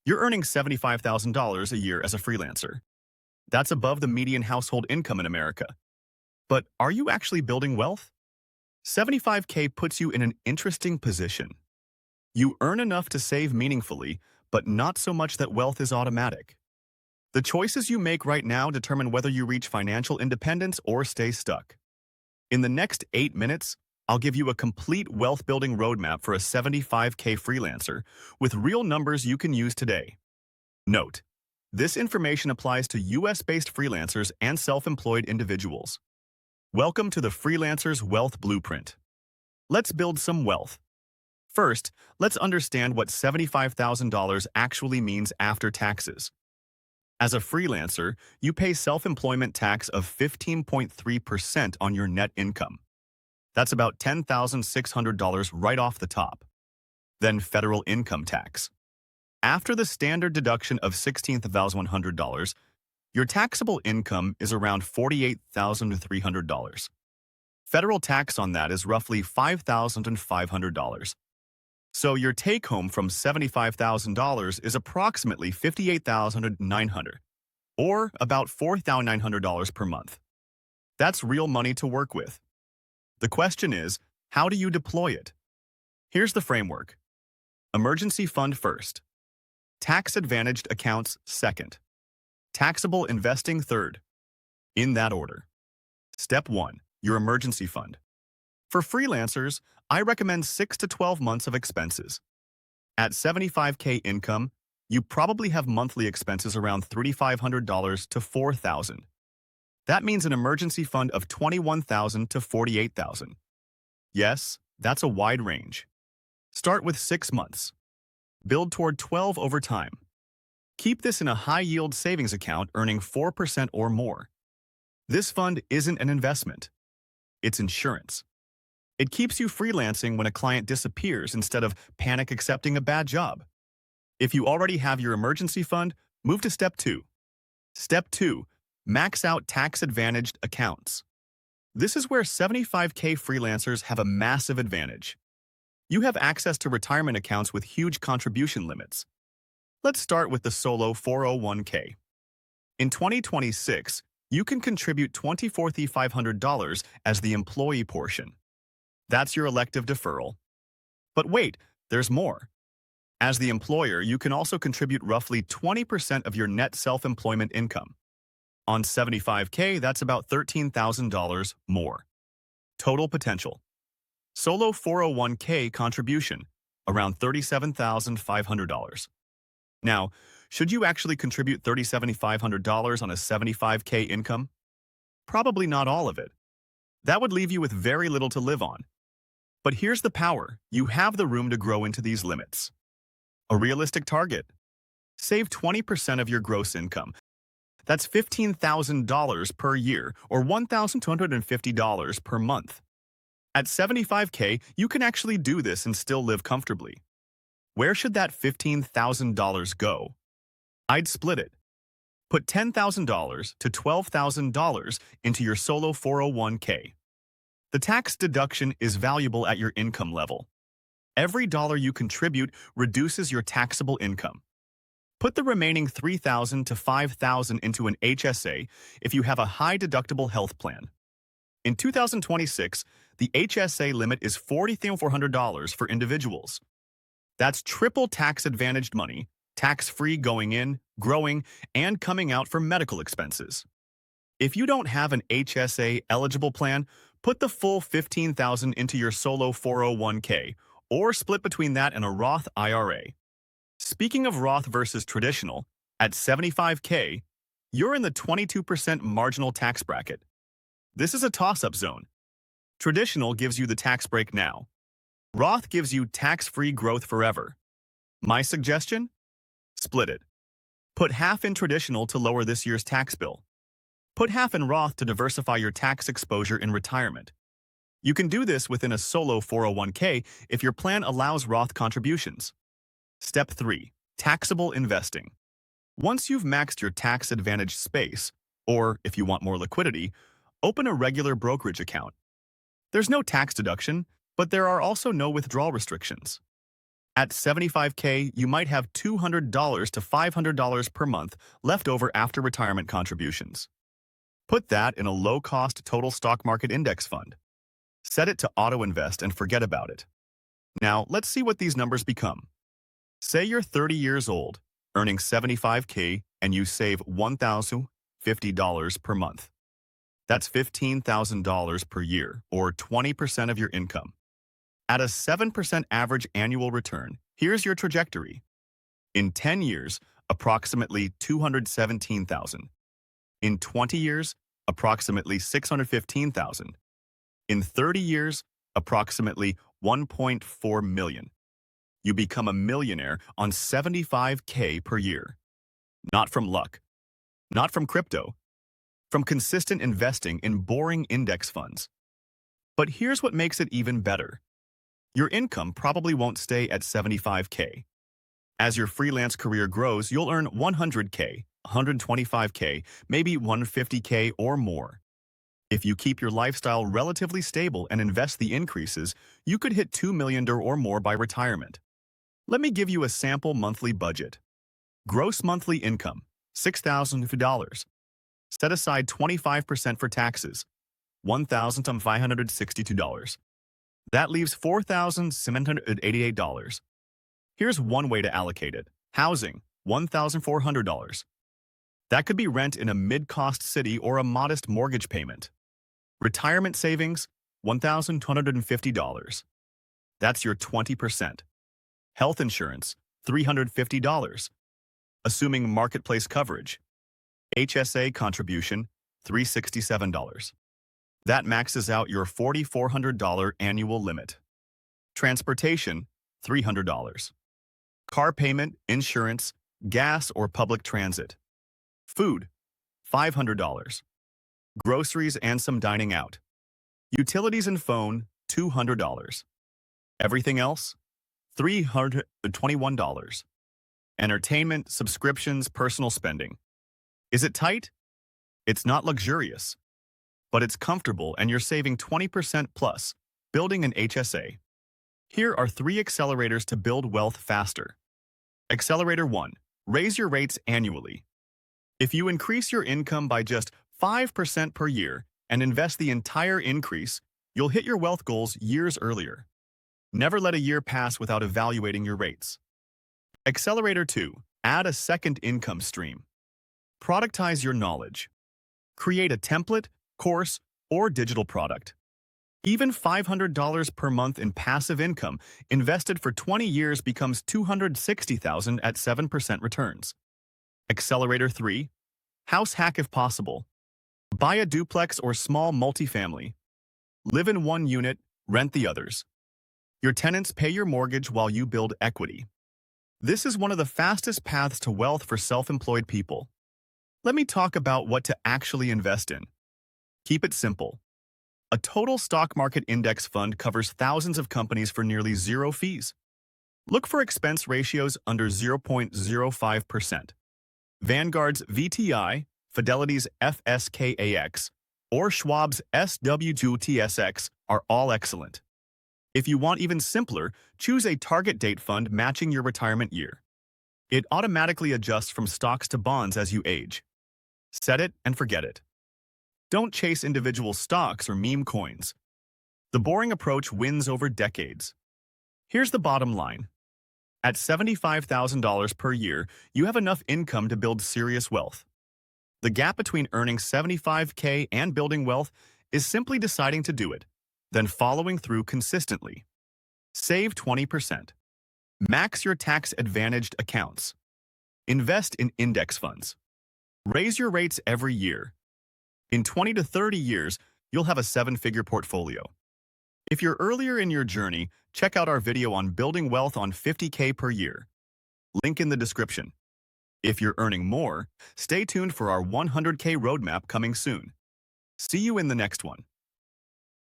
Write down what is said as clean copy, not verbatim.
You're earning $75,000 a year as a freelancer. That's above the median household income in America. But are you actually building wealth? 75K puts you in an interesting position. You earn enough to save meaningfully, but not so much that wealth is automatic. The choices you make right now determine whether you reach financial independence or stay stuck. In the next 8 minutes, I'll give you a complete wealth-building roadmap for a 75K freelancer with real numbers you can use today. Note: this information applies to US-based freelancers and self-employed individuals. Welcome to the Freelancer's Wealth Blueprint. Let's build some wealth. First, let's understand what $75,000 actually means after taxes. As a freelancer, you pay self-employment tax of 15.3% on your net income. That's about $10,600 right off the top. Then federal income tax. After the standard deduction of $16,100, your taxable income is around $48,300. Federal tax on that is roughly $5,500. So your take-home from $75,000 is approximately $58,900, or about $4,900 per month. That's real money to work with. The question is, how do you deploy it? Here's the framework. Emergency fund first. Tax-advantaged accounts second. Taxable investing third. In that order. Step 1. Your emergency fund. For freelancers, I recommend 6 to 12 months of expenses. At 75K income, you probably have monthly expenses around $3,500 to $4,000. That means an emergency fund of $21,000 to $48,000. Yes, that's a wide range. Start with 6 months. Build toward 12 over time. Keep this in a high-yield savings account earning 4% or more. This fund isn't an investment. It's insurance. It keeps you freelancing when a client disappears instead of panic accepting a bad job. If you already have your emergency fund, move to Step 2. Step 2. Max out tax-advantaged accounts. This is where 75K freelancers have a massive advantage. You have access to retirement accounts with huge contribution limits. Let's start with the solo 401k. In 2026, you can contribute $24,500 as the employee portion. That's your elective deferral. But wait, there's more. As the employer, you can also contribute roughly 20% of your net self-employment income. On 75K, that's about $13,000 more. Total potential. Solo 401k contribution, around $37,500. Now, should you actually contribute $37,500 on a 75K income? Probably not all of it. That would leave you with very little to live on. But here's the power. You have the room to grow into these limits. A realistic target. Save 20% of your gross income. That's $15,000 per year, or $1,250 per month. At 75K, you can actually do this and still live comfortably. Where should that $15,000 go? I'd split it. Put $10,000 to $12,000 into your solo 401k. The tax deduction is valuable at your income level. Every dollar you contribute reduces your taxable income. Put the remaining $3,000 to $5,000 into an HSA if you have a high-deductible health plan. In 2026, the HSA limit is $40,400 for individuals. That's triple tax-advantaged money, tax-free going in, growing, and coming out for medical expenses. If you don't have an HSA-eligible plan, put the full $15,000 into your solo 401k, or split between that and a Roth IRA. Speaking of Roth versus traditional, at 75K, you're in the 22% marginal tax bracket. This is a toss-up zone. Traditional gives you the tax break now. Roth gives you tax-free growth forever. My suggestion? Split it. Put half in traditional to lower this year's tax bill. Put half in Roth to diversify your tax exposure in retirement. You can do this within a solo 401k if your plan allows Roth contributions. Step 3. Taxable investing. Once you've maxed your tax-advantaged space, or if you want more liquidity, open a regular brokerage account. There's no tax deduction, but there are also no withdrawal restrictions. At 75K, you might have $200 to $500 per month left over after retirement contributions. Put that in a low-cost total stock market index fund. Set it to auto-invest and forget about it. Now, let's see what these numbers become. Say you're 30 years old, earning 75K, and you save $1,050 per month. That's $15,000 per year, or 20% of your income. At a 7% average annual return, here's your trajectory. In 10 years, approximately $217,000. In 20 years, approximately $615,000. In 30 years, approximately $1.4 million. You become a millionaire on 75K per year. Not from luck, not from crypto, from consistent investing in boring index funds. But here's what makes it even better. Your income probably won't stay at 75K. As your freelance career grows, you'll earn 100K, 125K, maybe 150K or more. If you keep your lifestyle relatively stable and invest the increases, you could hit $2 million or more by retirement. Let me give you a sample monthly budget. Gross monthly income, $6,000. Set aside 25% for taxes, $1,562. That leaves $4,788. Here's one way to allocate it. Housing, $1,400. That could be rent in a mid-cost city or a modest mortgage payment. Retirement savings, $1,250. That's your 20%. Health insurance, $350. Assuming marketplace coverage. HSA contribution, $367. That maxes out your $4,400 annual limit. Transportation, $300. Car payment, insurance, gas or public transit. Food, $500. Groceries and some dining out. Utilities and phone, $200. Everything else, $321. Entertainment, subscriptions, personal spending. Is it tight? It's not luxurious, but it's comfortable and you're saving 20% plus, building an HSA. Here are 3 accelerators to build wealth faster. Accelerator 1. Raise your rates annually. If you increase your income by just 5% per year and invest the entire increase, you'll hit your wealth goals years earlier. Never let a year pass without evaluating your rates. Accelerator 2. Add a second income stream. Productize your knowledge. Create a template, course, or digital product. Even $500 per month in passive income invested for 20 years becomes $260,000 at 7% returns. Accelerator 3. House hack if possible. Buy a duplex or small multifamily. Live in one unit, rent the others. Your tenants pay your mortgage while you build equity. This is one of the fastest paths to wealth for self-employed people. Let me talk about what to actually invest in. Keep it simple. A total stock market index fund covers thousands of companies for nearly zero fees. Look for expense ratios under 0.05%. Vanguard's VTI, Fidelity's FSKAX, or Schwab's SWTSX are all excellent. If you want even simpler, choose a target date fund matching your retirement year. It automatically adjusts from stocks to bonds as you age. Set it and forget it. Don't chase individual stocks or meme coins. The boring approach wins over decades. Here's the bottom line. At $75,000 per year, you have enough income to build serious wealth. The gap between earning 75K and building wealth is simply deciding to do it, then following through consistently. Save 20%. Max your tax-advantaged accounts. Invest in index funds. Raise your rates every year. In 20 to 30 years, you'll have a 7-figure portfolio. If you're earlier in your journey, check out our video on building wealth on 50K per year. Link in the description. If you're earning more, stay tuned for our 100K roadmap coming soon. See you in the next one.